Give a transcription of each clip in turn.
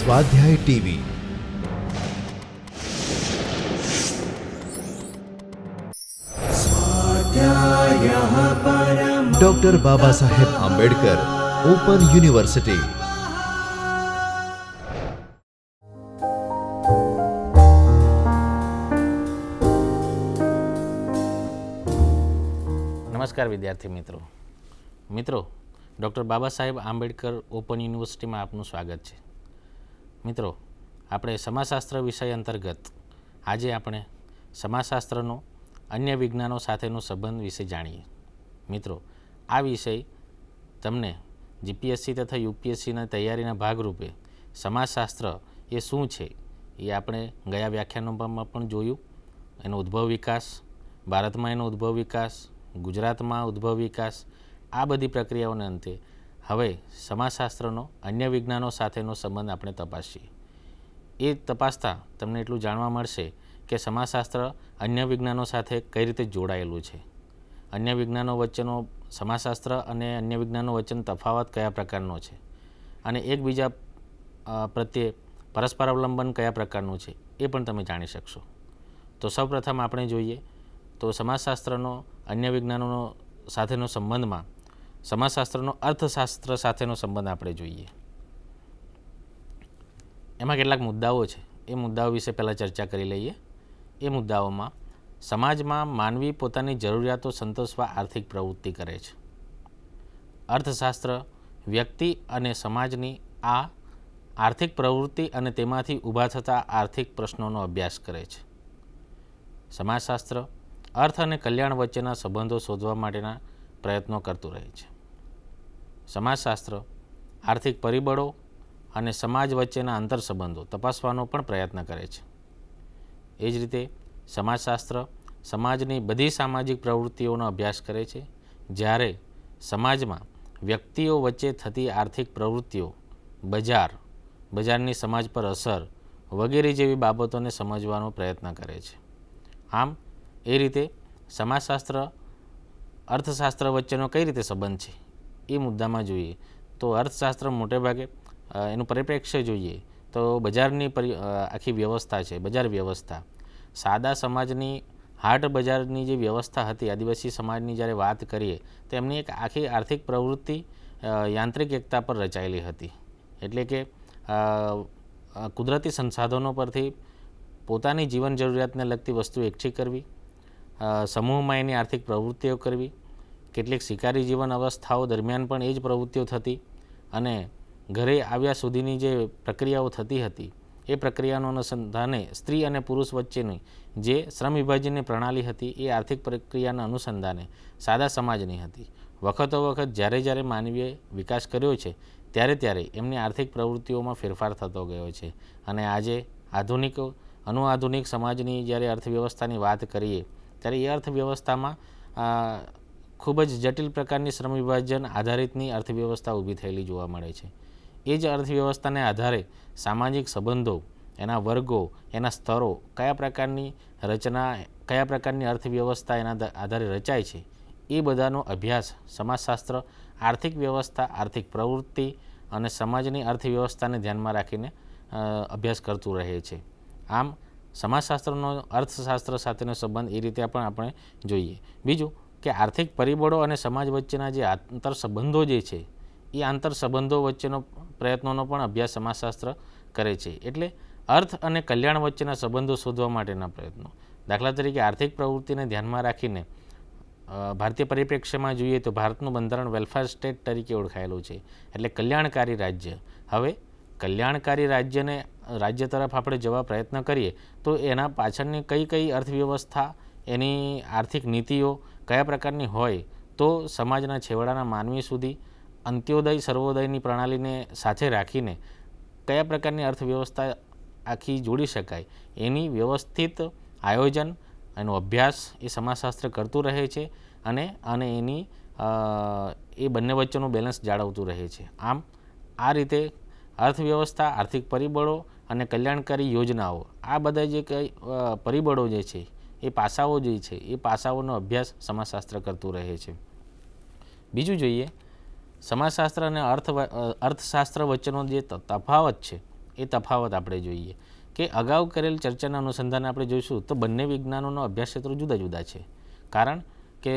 स्वाध्याय TV. Doctor Baba Saheb Ambedkar open university. નમસ્કાર વિદ્યાર્થી મિત્રો ડૉક્ટર બાબા સાહેબ આંબેડકર ઓપન યુનિવર્સિટીમાં આપનું સ્વાગત છે। મિત્રો, આપણે સમાજશાસ્ત્ર વિષય અંતર્ગત આજે આપણે સમાજશાસ્ત્રનો અન્ય વિજ્ઞાનો સાથેનો સંબંધ વિશે જાણીએ। મિત્રો, આ વિષય તમને જીપીએસસી તથા યુપીએસસીના તૈયારીના ભાગરૂપે સમાજશાસ્ત્ર એ શું છે એ આપણે ગયા વ્યાખ્યાનોમાં પણ જોયું। એનો ઉદ્ભવ વિકાસ, ભારતમાં એનો ઉદ્ભવ વિકાસ, ગુજરાતમાં ઉદ્ભવ વિકાસ, આ બધી પ્રક્રિયાઓને અંતે હવે સમાજશાસ્ત્રનો અન્ય વિજ્ઞાનો સાથેનો સંબંધ આપણે તપાસીએ। એ તપાસતા તમને એટલું જાણવા મળશે કે સમાજશાસ્ત્ર અન્ય વિજ્ઞાનો સાથે કઈ રીતે જોડાયેલું છે, અન્ય વિજ્ઞાનો વચ્ચેનો સમાજશાસ્ત્ર અને અન્ય વિજ્ઞાનો વચ્ચેનો તફાવત કયા પ્રકારનો છે અને એકબીજા પ્રત્યે પરસ્પર અવલંબન કયા પ્રકારનું છે એ પણ તમે જાણી શકશો। તો સૌપ્રથમ આપણે જોઈએ તો સમાજશાસ્ત્રનો અન્ય વિજ્ઞાનોનો સાથેનો સંબંધમાં સમાજશાસ્ત્રનો અર્થશાસ્ત્ર સાથેનો સંબંધ આપણે જોઈએ। એમાં કેટલાક મુદ્દાઓ છે, એ મુદ્દાઓ વિશે પહેલાં ચર્ચા કરી લઈએ। એ મુદ્દાઓમાં સમાજમાં માનવી પોતાની જરૂરિયાતો સંતોષવા આર્થિક પ્રવૃત્તિ કરે છે। અર્થશાસ્ત્ર વ્યક્તિ અને સમાજની આ આર્થિક પ્રવૃત્તિ અને તેમાંથી ઊભા થતા આર્થિક પ્રશ્નોનો અભ્યાસ કરે છે। સમાજશાસ્ત્ર અર્થ અને કલ્યાણ વચ્ચેના સંબંધો શોધવા માટેના પ્રયત્નો કરતું રહે છે। સમાજશાસ્ત્ર આર્થિક પરિબળો અને સમાજ વચ્ચેના આંતરસંબંધો તપાસવાનો પણ પ્રયત્ન કરે છે। એ જ રીતે સમાજશાસ્ત્ર સમાજની બધી સામાજિક પ્રવૃત્તિઓનો અભ્યાસ કરે છે, જ્યારે સમાજમાં વ્યક્તિઓ વચ્ચે થતી આર્થિક પ્રવૃત્તિઓ, બજારની સમાજ પર અસર વગેરે જેવી બાબતોને સમજવાનો પ્રયત્ન કરે છે। આમ એ રીતે સમાજશાસ્ત્ર અર્થશાસ્ત્ર વચ્ચેનો કઈ રીતે સંબંધ છે એ મુદ્દામાં જોઈએ તો અર્થશાસ્ત્ર મોટે ભાગે એનું પરિપ્રેક્ષ્ય જોઈએ તો બજારની આખી વ્યવસ્થા છે, બજાર વ્યવસ્થા, સાદા સમાજની હાટ બજારની જે વ્યવસ્થા હતી, આદિવાસી સમાજની જ્યારે વાત કરીએ તો એમની એક આખી આર્થિક પ્રવૃત્તિ યાંત્રિક એકતા પર રચાયેલી હતી। એટલે કે કુદરતી સંસાધનો પરથી પોતાની જીવન જરૂરિયાતને લગતી વસ્તુ એકઠી કરવી, સમૂહમાં એની આર્થિક પ્રવૃત્તિઓ કરવી, કેટલીક શિકારી જીવન અવસ્થાઓ દરમિયાન પણ એ જ પ્રવૃત્તિઓ થતી અને ઘરે આવ્યા સુધીની જે પ્રક્રિયાઓ થતી હતી એ પ્રક્રિયાનો અનુસંધાને સ્ત્રી અને પુરુષ વચ્ચેની જે શ્રમ વિભાજનની પ્રણાલી હતી એ આર્થિક પ્રક્રિયાના અનુસંધાને સાદા સમાજની હતી। વખતો વખત જ્યારે માનવીએ વિકાસ કર્યો છે ત્યારે એમની આર્થિક પ્રવૃત્તિઓમાં ફેરફાર થતો ગયો છે અને આજે અનુઆધુનિક સમાજની જ્યારે અર્થવ્યવસ્થાની વાત કરીએ ત્યારે એ અર્થવ્યવસ્થામાં ખૂબ જ જટિલ પ્રકારની શ્રમ વિભાજન આધારિતની અર્થવ્યવસ્થા ઊભી થયેલી જોવા મળે છે। એ જ અર્થવ્યવસ્થાને આધારે સામાજિક સંબંધો, એના વર્ગો, એના સ્તરો, કયા પ્રકારની રચના, કયા પ્રકારની અર્થવ્યવસ્થા એના આધારે રચાય છે એ બધાનો અભ્યાસ સમાજશાસ્ત્ર આર્થિક વ્યવસ્થા, આર્થિક પ્રવૃત્તિ અને સમાજની અર્થવ્યવસ્થાને ધ્યાનમાં રાખીને અભ્યાસ કરતું રહે છે। આમ સમાજશાસ્ત્રનો અર્થશાસ્ત્ર સાથેનો સંબંધ એ રીતે પણ આપણે જોઈએ। બીજું કે આર્થિક પરિબળો અને સમાજ વચ્ચેના જે આંતરસંબંધો જે છે એ આંતરસંબંધો વચ્ચેનો પ્રયત્નોનો પણ અભ્યાસ સમાજશાસ્ત્ર કરે છે। એટલે અર્થ અને કલ્યાણ વચ્ચેના સંબંધો શોધવા માટેના પ્રયત્નો, દાખલા તરીકે આર્થિક પ્રવૃત્તિને ધ્યાનમાં રાખીને ભારતીય પરિપ્રેક્ષ્યમાં જોઈએ તો ભારતનું બંધારણ વેલફેર સ્ટેટ તરીકે ઓળખાયેલું છે, એટલે કલ્યાણકારી રાજ્ય। હવે કલ્યાણકારી રાજ્ય તરફ આપણે જવા પ્રયત્ન કરીએ તો એના પાછળની કઈ અર્થવ્યવસ્થા, એની આર્થિક નીતિઓ કયા પ્રકારની હોય તો સમાજના છેવાડાના માનવી સુધી અંત્યોદય સર્વોદયની પ્રણાલીને સાથે રાખીને કયા પ્રકારની અર્થવ્યવસ્થા આખી જોડી શકાય એની વ્યવસ્થિત આયોજન, એનો અભ્યાસ એ સમાજશાસ્ત્ર કરતું રહે છે અને એની એ બંને વચ્ચેનું બેલેન્સ જાળવતું રહે છે। આમ આ રીતે અર્થવ્યવસ્થા, આર્થિક પરિબળો અને કલ્યાણકારી યોજનાઓ, આ બધા જે કંઈ પરિબળો જે છે એ પાસાઓ જે છે એ પાસાઓનો અભ્યાસ સમાજશાસ્ત્ર કરતું રહે છે। બીજું જોઈએ સમાજશાસ્ત્ર અને અર્થશાસ્ત્ર વચ્ચેનો જે તફાવત છે એ તફાવત આપણે જોઈએ કે અગાઉ કરેલ ચર્ચાના અનુસંધાને આપણે જોઈશું તો બંને વિજ્ઞાનોનો અભ્યાસ ક્ષેત્રો જુદા જુદા છે. કારણ કે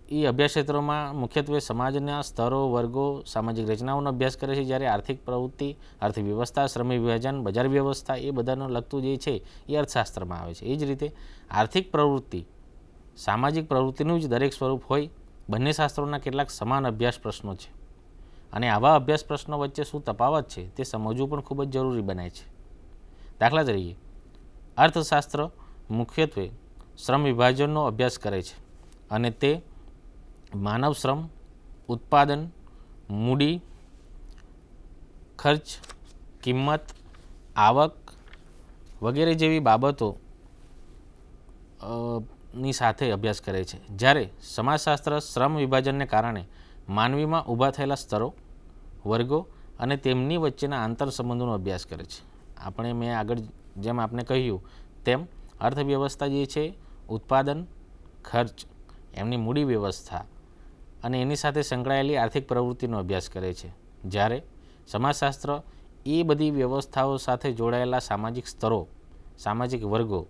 એ અભ્યાસ ક્ષેત્રોમાં મુખ્યત્વે સમાજના સ્તરો, વર્ગો, સામાજિક રચનાઓનો અભ્યાસ કરે છે, જ્યારે આર્થિક પ્રવૃત્તિ, આર્થિક વ્યવસ્થા, શ્રમ વિભાજન, બજાર વ્યવસ્થા એ બધાને લગતું જે છે એ અર્થશાસ્ત્રમાં આવે છે. એ જ રીતે આર્થિક પ્રવૃત્તિ, સામાજિક પ્રવૃત્તિનું જ દરેક સ્વરૂપ હોય. બંને શાસ્ત્રોના કેટલાક સમાન અભ્યાસ પ્રશ્નો છે અને આવા અભ્યાસ પ્રશ્નો વચ્ચે શું તફાવત છે તે સમજવું પણ ખૂબ જ જરૂરી બને છે. દાખલા તરીકે અર્થશાસ્ત્ર મુખ્યત્વે શ્રમ વિભાજનનો અભ્યાસ કરે છે અને તે માનવ શ્રમ, ઉત્પાદન, મૂડી, ખર્ચ, કિંમત, આવક વગેરે જેવી બાબતો ની સાથે અભ્યાસ કરે છે, જ્યારે સમાજશાસ્ત્ર શ્રમ વિભાજનને કારણે માનવીમાં ઊભા થયેલા સ્તરો, વર્ગો અને તેમની વચ્ચેના આંતરસંબંધોનો અભ્યાસ કરે છે. મેં આગળ જેમ આપણે કહ્યું તેમ અર્થવ્યવસ્થા જે છે, ઉત્પાદન, ખર્ચ, એમની મૂડી વ્યવસ્થા અને એની સાથે સંકળાયેલી આર્થિક પ્રવૃત્તિનો અભ્યાસ કરે છે, જ્યારે સમાજશાસ્ત્ર એ બધી વ્યવસ્થાઓ સાથે જોડાયેલા સામાજિક સ્તરો, સામાજિક વર્ગો,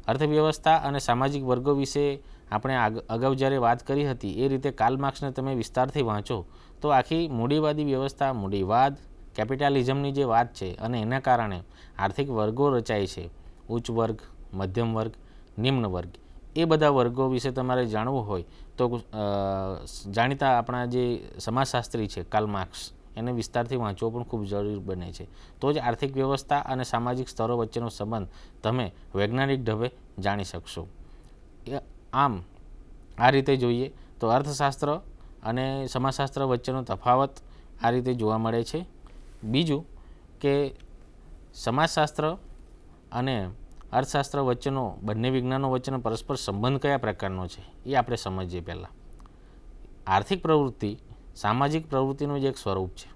અર્થવ્યવસ્થા અને સામાજિક વર્ગો વિશે આપણે અગાઉ જ્યારે વાત કરી હતી એ રીતે કાર્લ માર્ક્સને તમે વિસ્તારથી વાંચો તો આખી મૂડીવાદી વ્યવસ્થા, મૂડીવાદ, કેપિટાલિઝમની જે વાત છે અને એના કારણે આર્થિક વર્ગો રચાય છે, ઉચ્ચ વર્ગ, મધ્યમ વર્ગ, નિમ્ન વર્ગ, એ બધા વર્ગો વિશે તમારે જાણવું હોય તો જાણીતા આપણા જે સમાજશાસ્ત્રી છે કાર્લ માર્ક્સ, એને વિસ્તારથી વાંચવો પણ ખૂબ જરૂરી બને છે. તો જ આર્થિક વ્યવસ્થા અને સામાજિક સ્તરો વચ્ચેનો સંબંધ તમે વૈજ્ઞાનિક ઢબે જાણી શકશો. આમ આ રીતે જોઈએ તો અર્થશાસ્ત્ર અને સમાજશાસ્ત્ર વચ્ચેનો તફાવત આ રીતે જોવા મળે છે. બીજું કે સમાજશાસ્ત્ર અને અર્થશાસ્ત્ર વચ્ચેનો, બંને વિજ્ઞાનો વચ્ચેનો પરસ્પર સંબંધ કયા પ્રકારનો છે એ આપણે સમજીએ. પહેલાં આર્થિક પ્રવૃત્તિ સામાજિક પ્રવૃત્તિનું જ એક સ્વરૂપ છે.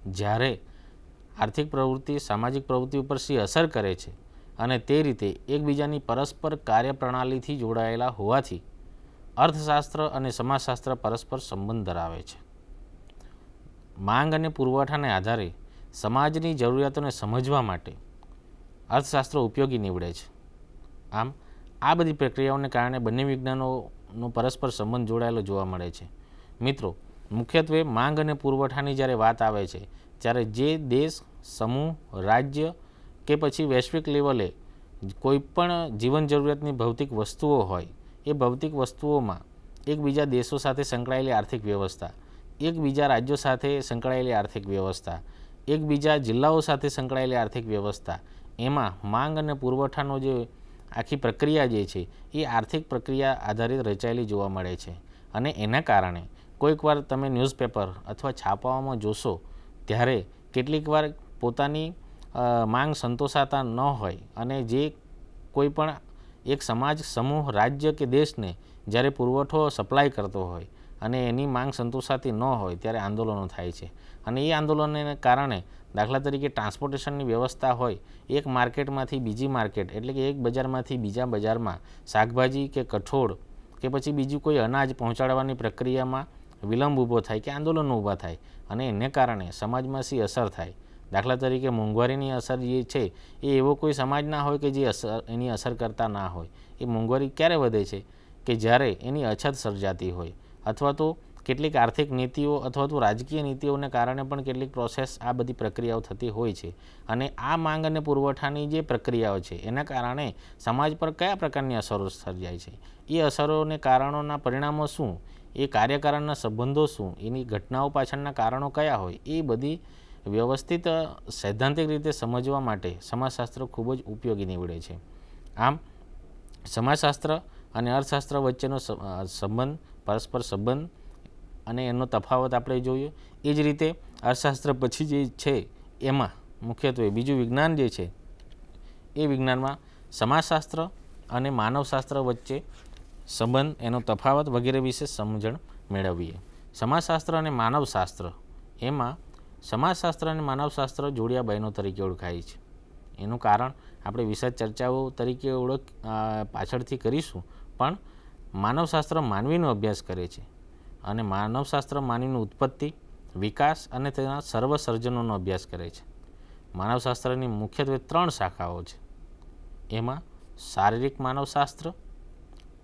જ્યારે આર્થિક પ્રવૃત્તિ સામાજિક પ્રવૃત્તિ ઉપર શી અસર કરે છે અને તે રીતે એકબીજાની પરસ્પર કાર્યપ્રણાલીથી જોડાયેલા હોવાથી અર્થશાસ્ત્ર અને સમાજશાસ્ત્ર પરસ્પર સંબંધ ધરાવે છે. માંગ અને પુરવઠાને આધારે સમાજની જરૂરિયાતોને સમજવા માટે અર્થશાસ્ત્ર ઉપયોગી નીવડે છે. આમ આ બધી પ્રક્રિયાઓને કારણે બંને વિજ્ઞાનોનો પરસ્પર સંબંધ જોડાયેલો જોવા મળે છે. મિત્રો, મુખ્યત્વે માંગ અને પુરવઠાની જ્યારે વાત આવે છે ત્યારે જે દેશ, સમૂહ, રાજ્ય કે પછી વૈશ્વિક લેવલે કોઈ પણ જીવન જરૂરિયાતની ભૌતિક વસ્તુઓ હોય, એ ભૌતિક વસ્તુઓમાં એકબીજા દેશો સાથે સંકળાયેલી આર્થિક વ્યવસ્થા, એકબીજા રાજ્યો સાથે સંકળાયેલી આર્થિક વ્યવસ્થા, એકબીજા જિલ્લાઓ સાથે સંકળાયેલી આર્થિક વ્યવસ્થા, એમાં માંગ અને પુરવઠાનો જે આખી પ્રક્રિયા જે છે એ આર્થિક પ્રક્રિયા આધારિત રચાયેલી જોવા મળે છે. અને એના કારણે કોઈક વાર તમે ન્યૂઝપેપર અથવા છાપાઓમાં જોશો ત્યારે કેટલીક વાર પોતાની માંગ સંતોષાતા ન હોય અને જે કોઈ પણ એક સમાજ, સમૂહ, રાજ્ય કે દેશને જ્યારે પુરવઠો સપ્લાય કરતો હોય અને એની માંગ સંતોષાતી ન હોય ત્યારે આંદોલનો થાય છે. અને એ આંદોલનને કારણે દાખલા તરીકે ટ્રાન્સપોર્ટેશનની વ્યવસ્થા હોય, એક માર્કેટમાંથી બીજી માર્કેટ એટલે કે એક બજારમાંથી બીજા બજારમાં શાકભાજી કે કઠોળ કે પછી બીજું કોઈ અનાજ પહોંચાડવાની પ્રક્રિયામાં વિલંબ ઊભો થાય કે આંદોલનો ઊભા થાય અને એને કારણે સમાજમાં શી અસર થાય. દાખલા તરીકે મોંઘવારીની અસર જે છે એ એવો કોઈ સમાજ ના હોય કે જે એની અસર કરતા ના હોય. એ મોંઘવારી ક્યારે વધે છે કે જ્યારે એની અછત સર્જાતી હોય, અથવા તો કેટલીક આર્થિક નીતિઓ અથવા તો રાજકીય નીતિઓને કારણે પણ કેટલીક પ્રોસેસ, આ બધી પ્રક્રિયાઓ થતી હોય છે. અને આ માંગ અને પુરવઠાની જે પ્રક્રિયાઓ છે એના કારણે સમાજ પર કયા પ્રકારની અસરો સર્જાય છે, એ અસરોને કારણોના પરિણામો શું, એ કાર્યકારણના સંબંધો શું, એની ઘટનાઓ પાછળના કારણો કયા હોય, એ બધી વ્યવસ્થિત સૈદ્ધાંતિક રીતે સમજવા માટે સમાજશાસ્ત્ર ખૂબ જ ઉપયોગી નીવડે છે. આમ સમાજશાસ્ત્ર અને અર્થશાસ્ત્ર વચ્ચેનો સંબંધ, પરસ્પર સંબંધ અને એનો તફાવત આપણે જોયો. એ જ રીતે અર્થશાસ્ત્ર પછી જે છે એમાં મુખ્યત્વે બીજું વિજ્ઞાન જે છે એ વિજ્ઞાનમાં સમાજશાસ્ત્ર અને માનવશાસ્ત્ર વચ્ચે સંબંધ, એનો તફાવત વગેરે વિશે સમજણ મેળવીએ. સમાજશાસ્ત્ર અને માનવશાસ્ત્ર, એમાં સમાજશાસ્ત્ર અને માનવશાસ્ત્ર જોડિયા બહેનો તરીકે ઓળખાય છે. એનું કારણ આપણે વિશદ ચર્ચાઓ તરીકે પાછળથી કરીશું, પણ માનવશાસ્ત્ર માનવીનો અભ્યાસ કરે છે અને માનવશાસ્ત્ર માનવીની ઉત્પત્તિ, વિકાસ અને તેના સર્વસર્જનોનો અભ્યાસ કરે છે. માનવશાસ્ત્રની મુખ્યત્વે 3 શાખાઓ છે. એમાં શારીરિક માનવશાસ્ત્ર,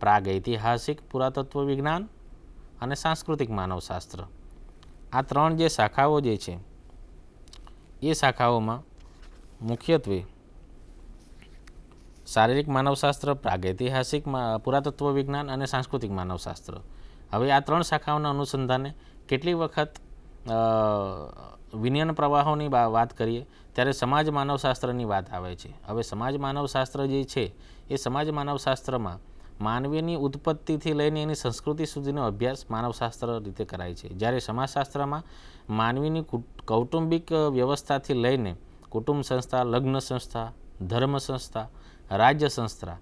પ્રાગૈતિહાસિક પુરાતત્વ વિજ્ઞાન અને સાંસ્કૃતિક માનવશાસ્ત્ર. આ 3 જે શાખાઓ જે છે એ શાખાઓમાં મુખ્યત્વે શારીરિક માનવશાસ્ત્ર, પ્રાગૈતિહાસિક પુરાતત્વ વિજ્ઞાન અને સાંસ્કૃતિક માનવશાસ્ત્ર. હવે આ 3 શાખાઓના અનુસંધાને કેટલીક વખત વિનયન પ્રવાહોની વાત કરીએ ત્યારે સમાજ માનવશાસ્ત્રની વાત આવે છે. હવે સમાજ માનવશાસ્ત્ર જે છે એ સમાજ માનવશાસ્ત્રમાં માનવીની ઉત્પત્તિથી લઈને એની સંસ્કૃતિ સુધીનો અભ્યાસ માનવશાસ્ત્ર રીતે કરાય છે. જ્યારે સમાજશાસ્ત્રમાં માનવીની કૌટુંબિક વ્યવસ્થાથી લઈને કુટુંબ સંસ્થા, લગ્ન સંસ્થા, ધર્મ સંસ્થા, રાજ્ય સંસ્થા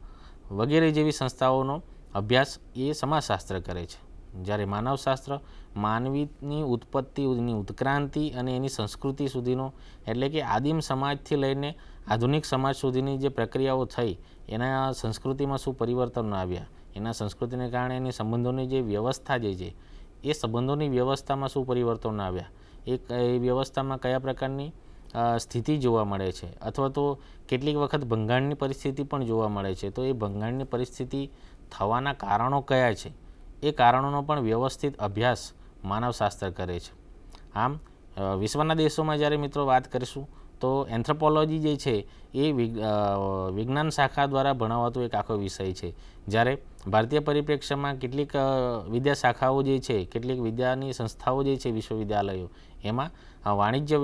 વગેરે જેવી સંસ્થાઓનો અભ્યાસ એ સમાજશાસ્ત્ર કરે છે. જ્યારે માનવશાસ્ત્ર માનવીની ઉત્પત્તિની ઉત્ક્રાંતિ અને એની સંસ્કૃતિ સુધીનો, એટલે કે આદિમ સમાજથી લઈને આધુનિક સમાજ સુધીની જે પ્રક્રિયાઓ થઈ, એના સંસ્કૃતિમાં શું પરિવર્તનો આવ્યા, એના સંસ્કૃતિને કારણે એની સંબંધોની જે વ્યવસ્થા જે છે એ સંબંધોની વ્યવસ્થામાં શું પરિવર્તનો આવ્યા, એ વ્યવસ્થામાં કયા પ્રકારની સ્થિતિ જોવા મળે છે, અથવા તો કેટલીક વખત ભંગાણની પરિસ્થિતિ પણ જોવા મળે છે. તો એ ભંગાણની પરિસ્થિતિ થવાના કારણો કયા છે, એ કારણોનો પણ વ્યવસ્થિત અભ્યાસ માનવશાસ્ત્ર કરે છે. આમ વિશ્વના દેશોમાં જ્યારે મિત્રો વાત કરીશું તો એન્થ્રોપોલોજી જે છે એ વિજ્ઞાન શાખા દ્વારા ભણાવાતો એક આખો વિષય છે. જ્યારે ભારતીય પરિપ્રેક્ષ્યમાં કેટલીક વિદ્યા શાખાઓ જે છે, કેટલીક વિદ્યાની સંસ્થાઓ જે છે, વિશ્વવિદ્યાલયો, એમાં વાણિજ્ય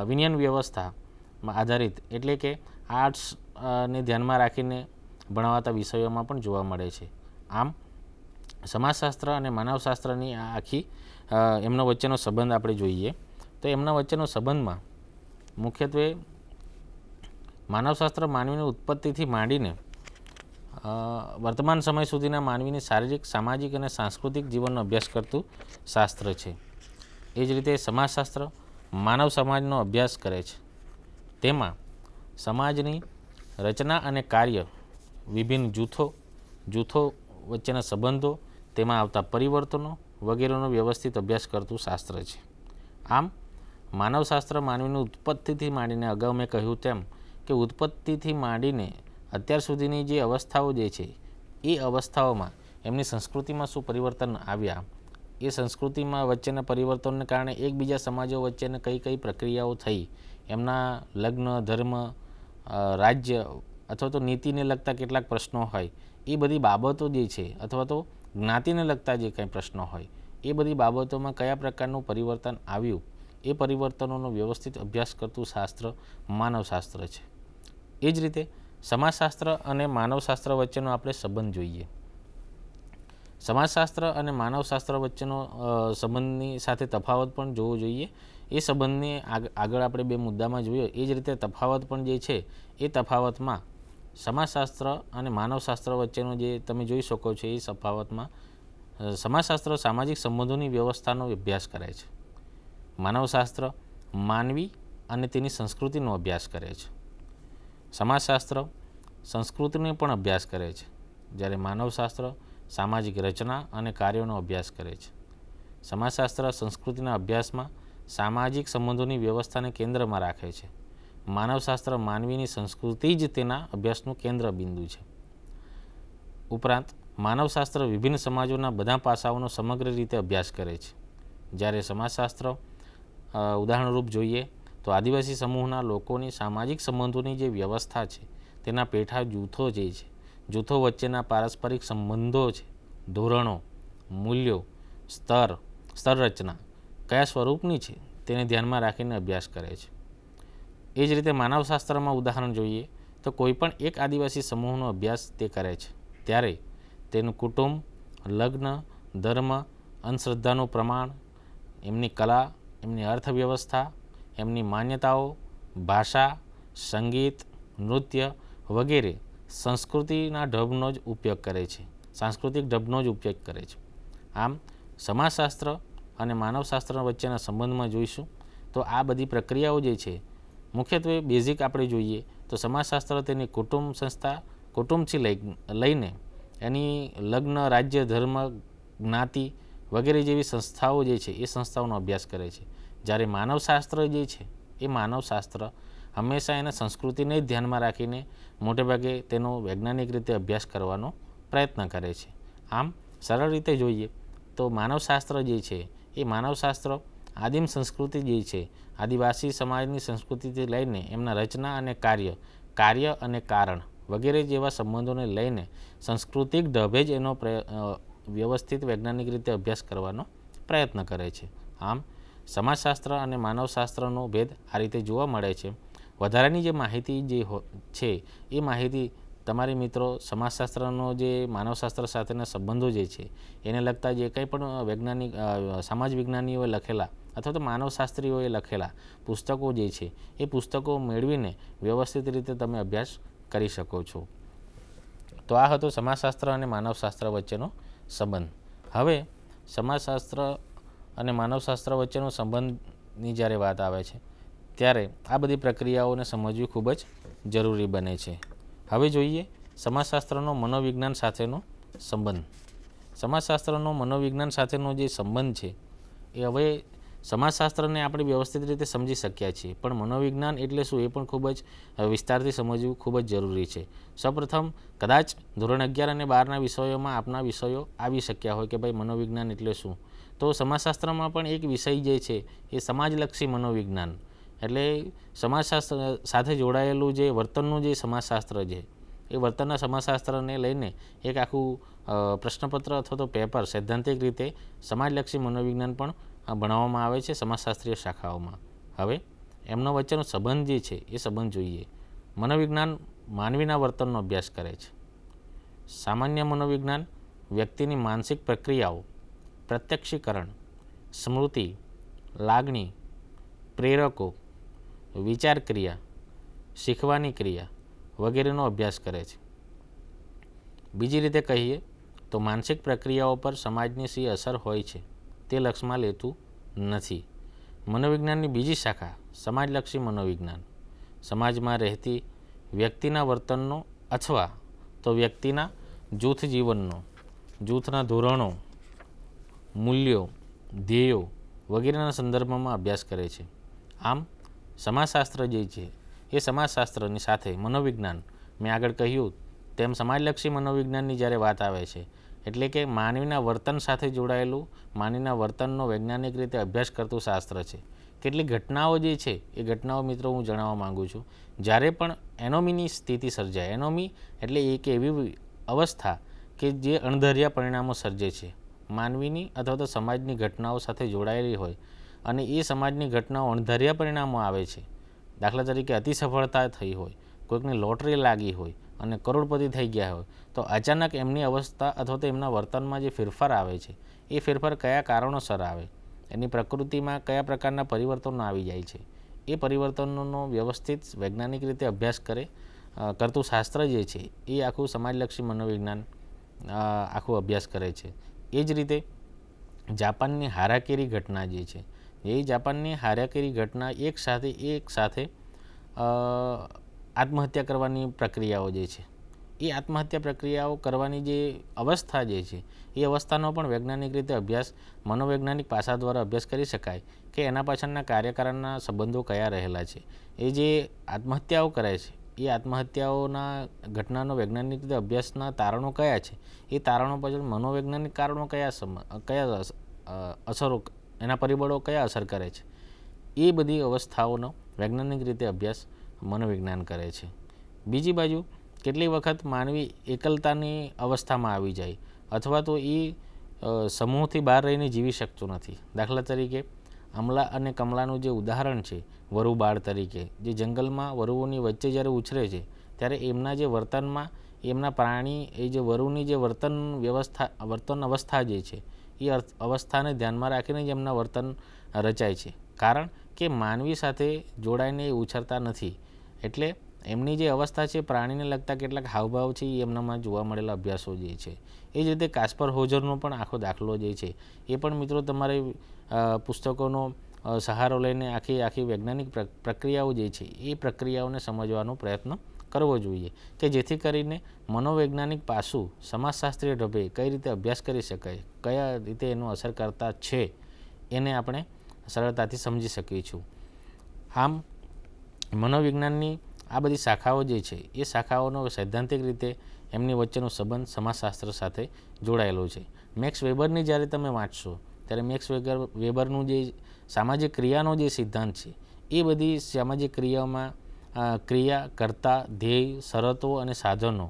વિનયન વ્યવસ્થામાં આધારિત, એટલે કે આર્ટ્સને ધ્યાનમાં રાખીને ભણાવાતા વિષયોમાં પણ જોવા મળે છે. આમ સમાજશાસ્ત્ર અને માનવશાસ્ત્રની આ આખી એમનો વચ્ચેનો સંબંધ આપણે જોઈએ તો એમના વચ્ચેનો સંબંધમાં મુખ્યત્વે માનવશાસ્ત્ર માનવીની ઉત્પત્તિથી માંડીને વર્તમાન સમય સુધીના માનવીની શારીરિક, સામાજિક અને સાંસ્કૃતિક જીવનનો અભ્યાસ કરતું શાસ્ત્ર છે. એ જ રીતે સમાજશાસ્ત્ર માનવ સમાજનો અભ્યાસ કરે છે. તેમાં સમાજની રચના અને કાર્ય, વિભિન્ન જૂથો વચ્ચેના સંબંધો, તેમાં આવતા પરિવર્તનો વગેરેનો વ્યવસ્થિત અભ્યાસ કરતું શાસ્ત્ર છે. આમ માનવશાસ્ત્ર માનવીની ઉત્પત્તિથી માંડીને, અગાઉ મેં કહ્યું તેમ કે ઉત્પત્તિથી માંડીને અત્યાર સુધીની જે અવસ્થાઓ જે છે એ અવસ્થાઓમાં એમની સંસ્કૃતિમાં શું પરિવર્તન આવ્યા, એ સંસ્કૃતિમાં વચ્ચેના પરિવર્તનને કારણે એકબીજા સમાજો વચ્ચેને કઈ કઈ પ્રક્રિયાઓ થઈ, એમના લગ્ન, ધર્મ, રાજ્ય અથવા તો નીતિને લગતા કેટલાક પ્રશ્નો હોય, એ બધી બાબતો જે છે, અથવા તો જ્ઞાતિને લગતા જે કંઈ પ્રશ્નો હોય, એ બધી બાબતોમાં કયા પ્રકારનું પરિવર્તન આવ્યું, એ પરિવર્તનોનો વ્યવસ્થિત અભ્યાસ કરતું શાસ્ત્ર માનવશાસ્ત્ર છે. એ જ રીતે સમાજશાસ્ત્ર અને માનવશાસ્ત્ર વચ્ચેનો આપણે સંબંધ જોઈએ. સમાજશાસ્ત્ર અને માનવશાસ્ત્ર વચ્ચેનો સંબંધની સાથે તફાવત પણ જોવો જોઈએ. એ સંબંધને આગળ આપણે 2 મુદ્દામાં જોયો. એ જ રીતે તફાવત પણ જે છે એ તફાવતમાં સમાજશાસ્ત્ર અને માનવશાસ્ત્ર વચ્ચેનો જે તમે જોઈ શકો છો, એ તફાવતમાં સમાજશાસ્ત્ર સામાજિક સંબંધોની વ્યવસ્થાનો અભ્યાસ કરે છે. માનવશાસ્ત્ર માનવી અને તેની સંસ્કૃતિનો અભ્યાસ કરે છે. સમાજશાસ્ત્ર સંસ્કૃતિનો પણ અભ્યાસ કરે છે, જ્યારે માનવશાસ્ત્ર સામાજિક રચના અને કાર્યોનો અભ્યાસ કરે છે. સમાજશાસ્ત્ર સંસ્કૃતિના અભ્યાસમાં સામાજિક સંબંધોની વ્યવસ્થાને કેન્દ્રમાં રાખે છે. માનવશાસ્ત્ર માનવીની સંસ્કૃતિ જ તેના અભ્યાસનું કેન્દ્ર બિંદુ છે. ઉપરાંત માનવશાસ્ત્ર વિભિન્ન સમાજોના બધા પાસાઓનો સમગ્ર રીતે અભ્યાસ કરે છે. જ્યારે સમાજશાસ્ત્ર ઉદાહરણરૂપ જોઈએ તો આદિવાસી સમૂહના લોકોની સામાજિક સંબંધોની જે વ્યવસ્થા છે, તેના પેઠા જૂથો જે છે, જૂથો વચ્ચેના પારસ્પરિક સંબંધો છે, ધોરણો, મૂલ્યો, સ્તર રચના કયા સ્વરૂપની છે, તેને ધ્યાનમાં રાખીને અભ્યાસ કરે છે. એ જ રીતે માનવશાસ્ત્રમાં ઉદાહરણ જોઈએ તો કોઈપણ એક આદિવાસી સમૂહનો અભ્યાસ તે કરે છે, ત્યારે તેનું કુટુંબ, લગ્ન, ધર્મ, અંધશ્રદ્ધાનું પ્રમાણ, એમની કલા, એમની અર્થવ્યવસ્થા, એમની માન્યતાઓ, ભાષા, સંગીત, નૃત્ય વગેરે સંસ્કૃતિના ઢબનો જ ઉપયોગ કરે છે, સાંસ્કૃતિક ઢબનો જ ઉપયોગ કરે છે. આમ સમાજશાસ્ત્ર અને માનવશાસ્ત્ર વચ્ચેના સંબંધમાં જોઈશું તો આ બધી પ્રક્રિયાઓ જે છે, મુખ્યત્વે બેઝિક આપણે જોઈએ તો સમાજશાસ્ત્ર તેની કુટુંબથી લઈને એની લગ્ન, રાજ્ય, ધર્મ, જ્ઞાતિ વગેરે જેવી સંસ્થાઓ જે છે એ સંસ્થાઓનો અભ્યાસ કરે છે. જ્યારે માનવશાસ્ત્ર જે છે એ માનવશાસ્ત્ર હંમેશા એને સંસ્કૃતિને જ ધ્યાનમાં રાખીને મોટેભાગે તેનો વૈજ્ઞાનિક રીતે અભ્યાસ કરવાનો પ્રયત્ન કરે છે. આમ સરળ રીતે જોઈએ તો માનવશાસ્ત્ર જે છે એ માનવશાસ્ત્ર આદિમ સંસ્કૃતિ જે છે, આદિવાસી સમાજની સંસ્કૃતિથી લઈને એમના રચના અને કાર્ય અને કારણ વગેરે જેવા સંબંધોને લઈને સાંસ્કૃતિક ઢબે જ એનો વ્યવસ્થિત વૈજ્ઞાનિક રીતે અભ્યાસ કરવાનો પ્રયત્ન કરે છે. આમ સમાજશાસ્ત્ર અને માનવશાસ્ત્રનો ભેદ આ રીતે જોવા મળે છે. વધારાની જે માહિતી જે છે એ માહિતી તમારી મિત્રો સમાજશાસ્ત્રનો જે માનવશાસ્ત્ર સાથેના સંબંધો જે છે એને લગતા જે કંઈ પણ વૈજ્ઞાનિક સમાજ વિજ્ઞાનીઓએ લખેલા અથવા તો માનવશાસ્ત્રીઓએ લખેલા પુસ્તકો જે છે એ પુસ્તકો મેળવીને વ્યવસ્થિત રીતે તમે અભ્યાસ કરી શકો છો. તો આ હતો સમાજશાસ્ત્ર અને માનવશાસ્ત્ર વચ્ચેનો સંબંધ. હવે સમાજશાસ્ત્ર અને માનવશાસ્ત્ર વચ્ચેનો સંબંધની જ્યારે વાત આવે છે ત્યારે આ બધી પ્રક્રિયાઓને સમજવી ખૂબ જ જરૂરી બને છે. હવે જોઈએ સમાજશાસ્ત્રનો મનોવિજ્ઞાન સાથેનો સંબંધ. સમાજશાસ્ત્રનો મનોવિજ્ઞાન સાથેનો જે સંબંધ છે એ હવે સમાજશાસ્ત્રને આપણે વ્યવસ્થિત રીતે સમજી શક્યા છીએ, પણ મનોવિજ્ઞાન એટલે શું એ પણ ખૂબ જ વિસ્તારથી સમજવું ખૂબ જ જરૂરી છે. સૌપ્રથમ કદાચ ધોરણ 11 અને 12ના વિષયોમાં આપના વિષયો આવી શક્યા હોય કે ભાઈ મનોવિજ્ઞાન એટલે શું, તો સમાજશાસ્ત્રમાં પણ એક વિષય જે છે એ સમાજલક્ષી મનોવિજ્ઞાન એટલે સમાજશાસ્ત્ર સાથે જોડાયેલું જે વર્તનનું જે સમાજશાસ્ત્ર છે એ વર્તનના સમાજશાસ્ત્રને લઈને એક આખું પ્રશ્નપત્ર અથવા તો પેપર સૈદ્ધાંતિક રીતે સમાજલક્ષી મનોવિજ્ઞાન પણ ભણાવવામાં આવે છે સમાજશાસ્ત્રીય શાખાઓમાં. હવે એમનો વચ્ચેનો સંબંધ જે છે એ સંબંધ જોઈએ. મનોવિજ્ઞાન માનવીના વર્તનનો અભ્યાસ કરે છે. સામાન્ય મનોવિજ્ઞાન વ્યક્તિની માનસિક પ્રક્રિયાઓ, પ્રત્યક્ષીકરણ, સ્મૃતિ, લાગણી, પ્રેરકો, વિચાર ક્રિયા, શીખવાની ક્રિયા વગેરેનો અભ્યાસ કરે છે. બીજી રીતે કહીએ તો માનસિક પ્રક્રિયાઓ પર સમાજની શી અસર હોય છે તે લક્ષમાં લેતું નથી. મનોવિજ્ઞાનની બીજી શાખા સમાજલક્ષી મનોવિજ્ઞાન સમાજમાં રહેતી વ્યક્તિના વર્તનનો અથવા તો વ્યક્તિના જૂથ જીવનનો, જૂથના ધોરણો, મૂલ્યો, ધ્યેયો વગેરેના સંદર્ભમાં અભ્યાસ કરે છે. આમ સમાજશાસ્ત્ર જે છે એ સમાજશાસ્ત્રની સાથે મનોવિજ્ઞાન, મેં આગળ કહ્યું તેમ સમાજલક્ષી મનોવિજ્ઞાનની જ્યારે વાત આવે છે એટલે કે માનવીના વર્તન સાથે જોડાયેલું, માનવીના વર્તનનો વૈજ્ઞાનિક રીતે અભ્યાસ કરતું શાસ્ત્ર છે. કેટલીક ઘટનાઓ જે છે એ ઘટનાઓ મિત્રો હું જણાવવા માગું છું. જ્યારે પણ એનોમીની સ્થિતિ સર્જાય, એનોમી એટલે એક એવી અવસ્થા કે જે અણધાર્યા પરિણામો સર્જે છે, માનવીની અથવા તો સમાજની ઘટનાઓ સાથે જોડાયેલી હોય અને એ સમાજની ઘટનાઓ અણધાર્યા પરિણામો આવે છે. દાખલા તરીકે અતિ સફળતા થઈ હોય, કોઈકને લોટરી લાગી હોય અને કરોડપતિ થઈ ગયા હોય, તો અચાનક એમની અવસ્થા અથવા તો એમના વર્તનમાં જે ફેરફાર આવે છે એ ફેરફાર કયા કારણોસર આવે, એની પ્રકૃતિમાં કયા પ્રકારના પરિવર્તનો આવી જાય છે, એ પરિવર્તનોનો વ્યવસ્થિત વૈજ્ઞાનિક રીતે અભ્યાસ કરતું શાસ્ત્ર જે છે એ આખું સમાજલક્ષી મનોવિજ્ઞાન આખું અભ્યાસ કરે છે. એ જ રીતે જાપાનની હારાકેરી ઘટના જે છે, એ જાપાનની હારાકેરી ઘટના એક સાથે આત્મહત્યા કરવાની પ્રક્રિયાઓ જે છે, એ આત્મહત્યા પ્રક્રિયાઓ કરવાની જે અવસ્થા જે છે એ અવસ્થાનો પણ વૈજ્ઞાનિક રીતે અભ્યાસ મનોવૈજ્ઞાનિક પાસા દ્વારા અભ્યાસ કરી શકાય કે એના પાછળના કાર્યકારણના સંબંધો કયા રહેલા છે. એ જે આત્મહત્યાઓ કરે છે એ આત્મહત્યાઓના ઘટનાનો વૈજ્ઞાનિક રીતે અભ્યાસના તારણો કયા છે, એ તારણો પાછળ મનોવૈજ્ઞાનિક કારણો કયા અસરો, એના પરિબળો કયા અસર કરે છે, એ બધી અવસ્થાઓનો વૈજ્ઞાનિક રીતે અભ્યાસ મનોવિજ્ઞાન કરે છે. બીજી બાજુ કેટલી વખત માનવી એકલતાની અવસ્થામાં આવી જાય અથવા તો એ સમૂહથી બહાર રહીને જીવી શકતો નથી. દાખલા તરીકે અમલા અને કમલાનું જે ઉદાહરણ છે, વરુ બાળ તરીકે, જે જંગલમાં વરુઓની વચ્ચે જ્યારે ઉછરે છે ત્યારે એમના જે વર્તનમાં એમના પ્રાણી એ જે વરુની જે વર્તન અવસ્થા જે છે એ અવસ્થાને ધ્યાનમાં રાખીને જ એમના વર્તન રચાય છે. કારણ કે માનવી સાથે જોડાઈને એ ઉછરતા નથી, એટલે એમની જે અવસ્થા છે પ્રાણીને લગતા કેટલાક હાવભાવ છે એ એમનામાં જોવા મળેલા અભ્યાસો જે છે. એ જ રીતે કાસ્પર હોજરનો પણ આખો દાખલો જે છે એ પણ મિત્રો તમારે પુસ્તકોનો સહારો લઈને આખી વૈજ્ઞાનિક પ્રક્રિયાઓ જે છે એ પ્રક્રિયાઓને સમજવાનો પ્રયત્ન કરવો જોઈએ કે જેથી કરીને મનોવૈજ્ઞાનિક પાસું સમાજશાસ્ત્રીય ઢબે કઈ રીતે અભ્યાસ કરી શકાય, કયા રીતે એનો અસર કરતા છે એને આપણે સરળતાથી સમજી શકીશું. આમ મનોવિજ્ઞાનની આ બધી શાખાઓ જે છે એ શાખાઓનો સૈદ્ધાંતિક રીતે એમની વચ્ચેનો સંબંધ સમાજશાસ્ત્ર સાથે જોડાયેલો છે. મેક્સ વેબરની જ્યારે તમે વાંચશો ત્યારે મેક્સ વેબરનું જે સામાજિક ક્રિયાનો જે સિદ્ધાંત છે એ બધી સામાજિક ક્રિયાઓમાં ક્રિયા, કર્તા, ધ્યેય, શરતો અને સાધનો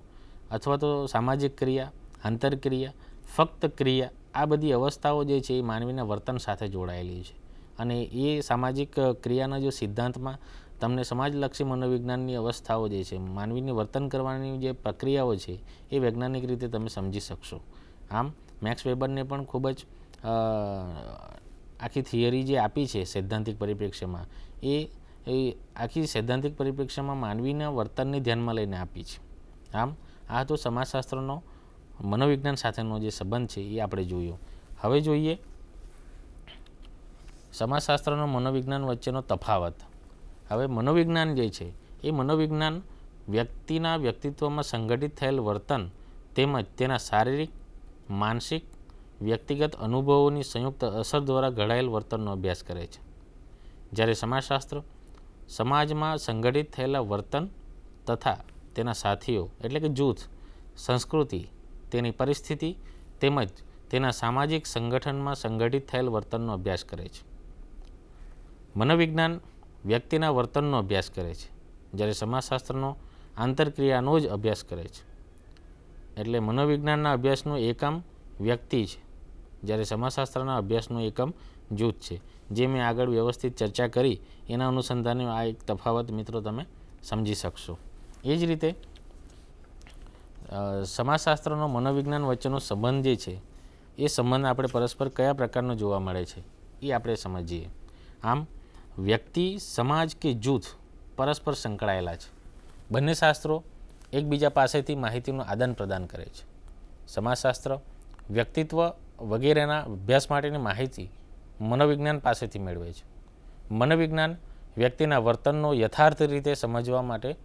અથવા તો સામાજિક ક્રિયા, આંતરક્રિયા, ફક્ત ક્રિયા, આ બધી અવસ્થાઓ જે છે એ માનવીના વર્તન સાથે જોડાયેલી છે. અને એ સામાજિક ક્રિયાના જો સિદ્ધાંતમાં તમને સમાજલક્ષી મનોવિજ્ઞાનની અવસ્થાઓ જે છે, માનવીની વર્તન કરવાની જે પ્રક્રિયાઓ છે એ વૈજ્ઞાનિક રીતે તમે સમજી શકશો. આમ મેક્સ વેબરને પણ ખૂબ જ આખી થિયરી જે આપી છે સૈદ્ધાંતિક પરિપ્રેક્ષ્યમાં એ આખી સૈદ્ધાંતિક પરિપ્રેક્ષ્યમાં માનવીના વર્તનને ધ્યાનમાં લઈને આપી છે. આમ આ તો સમાજશાસ્ત્રનો મનોવિજ્ઞાન સાથેનો જે સંબંધ છે એ આપણે જોયો. હવે જોઈએ સમાજશાસ્ત્રનો મનોવિજ્ઞાન વચ્ચેનો તફાવત. હવે મનોવિજ્ઞાન જે છે એ મનોવિજ્ઞાન વ્યક્તિના વ્યક્તિત્વમાં સંગઠિત થયેલ વર્તન તેમજ તેના શારીરિક, માનસિક, વ્યક્તિગત અનુભવોની સંયુક્ત અસર દ્વારા ઘડાયેલ વર્તનનો અભ્યાસ કરે છે. જ્યારે સમાજશાસ્ત્ર સમાજમાં સંગઠિત થયેલા વર્તન તથા તેના સાથીઓ એટલે કે જૂથ, સંસ્કૃતિ, તેની પરિસ્થિતિ તેમજ તેના સામાજિક સંગઠનમાં સંગઠિત થયેલ વર્તનનો અભ્યાસ કરે છે. મનોવિજ્ઞાન વ્યક્તિના વર્તનનો અભ્યાસ કરે છે, જ્યારે સમાજશાસ્ત્રનો આંતરક્રિયાનો જ અભ્યાસ કરે છે. એટલે મનોવિજ્ઞાનના અભ્યાસનો એકમ વ્યક્તિ છે, જ્યારે સમાજશાસ્ત્રના અભ્યાસનો એકમ જૂથ છે. જે મેં આગળ વ્યવસ્થિત ચર્ચા કરી એના અનુસંધાને આ એક તફાવત મિત્રો તમે સમજી શકશો. એ જ રીતે સમાજશાસ્ત્રનો મનોવિજ્ઞાન વચ્ચેનો સંબંધ જે છે એ સંબંધ આપણે પરસ્પર કયા પ્રકારનો જોવા મળે છે એ આપણે સમજીએ. આમ વ્યક્તિ, સમાજ કે જૂથ પરસ્પર સંકળાયેલા છે. બંને શાસ્ત્રો એકબીજા પાસેથી માહિતીનું આદાન પ્રદાન કરે છે. સમાજશાસ્ત્ર વ્યક્તિત્વ વગેરેના અભ્યાસ માટેની માહિતી મનોવિજ્ઞાન પાસેથી મેળવે છે. મનોવિજ્ઞાન વ્યક્તિના વર્તનનો યથાર્થ રીતે સમજવા માટે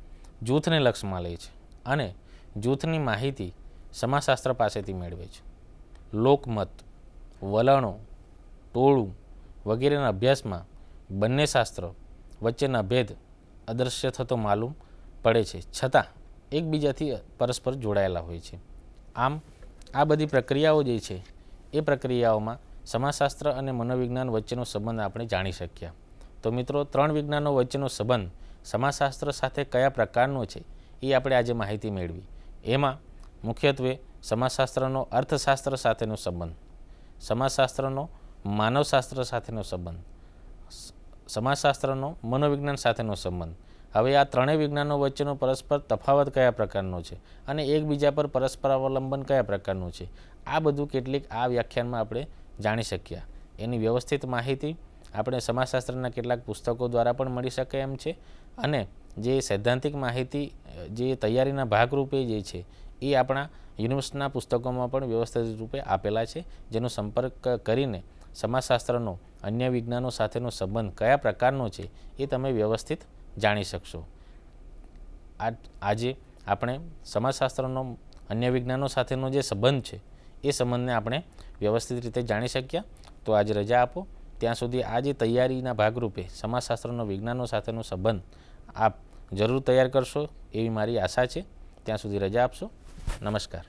જૂથને લક્ષમાં લે છે અને જૂથની માહિતી સમાજશાસ્ત્ર પાસેથી મેળવે છે. લોકમત, વલણો, ટોળું વગેરેના અભ્યાસમાં બંને શાસ્ત્રો વચ્ચેના ભેદ અદૃશ્ય થતો માલુમ પડે છે, છતાં એકબીજાથી પરસ્પર જોડાયેલા હોય છે. આમ આ બધી પ્રક્રિયાઓ જે છે એ પ્રક્રિયાઓમાં સમાજશાસ્ત્ર અને મનોવિજ્ઞાન વચ્ચેનો સંબંધ આપણે જાણી શક્યા. તો મિત્રો, ત્રણ વિજ્ઞાનો વચ્ચેનો સંબંધ સમાજશાસ્ત્ર સાથે કયા પ્રકારનો છે એ આપણે આજે માહિતી મેળવી. એમાં મુખ્યત્વે સમાજશાસ્ત્રનો અર્થશાસ્ત્ર સાથેનો સંબંધ, સમાજશાસ્ત્રનો માનવશાસ્ત્ર સાથેનો સંબંધ, સમાજશાસ્ત્રનો મનોવિજ્ઞાન સાથેનો સંબંધ. હવે આ ત્રણેય વિજ્ઞાનો વચ્ચેનો પરસ્પર તફાવત કયા પ્રકારનો છે અને એકબીજા પર પરસ્પર અવલંબન કયા પ્રકારનું છે, આ બધું કેટલીક આ વ્યાખ્યાનમાં આપણે જાણી શક્યા. એની વ્યવસ્થિત માહિતી આપણે સમાજશાસ્ત્રના કેટલાક પુસ્તકો દ્વારા પણ મળી શકે એમ છે અને જે સૈદ્ધાંતિક માહિતી જે તૈયારીના ભાગરૂપે જે છે એ આપણા યુનિવર્સિટીના પુસ્તકોમાં પણ વ્યવસ્થિત રૂપે આપેલા છે, જેનો સંપર્ક કરીને સમાજશાસ્ત્રનો અન્ય વિજ્ઞાનો સાથેનો સંબંધ કયા પ્રકારનો છે એ તમે વ્યવસ્થિત જાણી શકશો. આજે આપણે સમાજશાસ્ત્રનો અન્ય વિજ્ઞાનો સાથેનો જે સંબંધ છે એ સંબંધને આપણે વ્યવસ્થિત રીતે જાણી શક્યા. તો આજે રજા આપો. ત્યાં સુધી આ જે તૈયારીના ભાગરૂપે સમાજશાસ્ત્રનો વિજ્ઞાનો સાથેનો સંબંધ આપ જરૂર તૈયાર કરશો એવી મારી આશા છે. ત્યાં સુધી રજા આપશો. નમસ્કાર.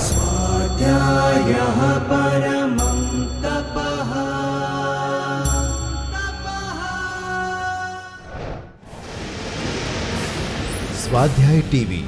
स्वाध्यायः परमं तपः। સ્વાધ્યાય ટીવી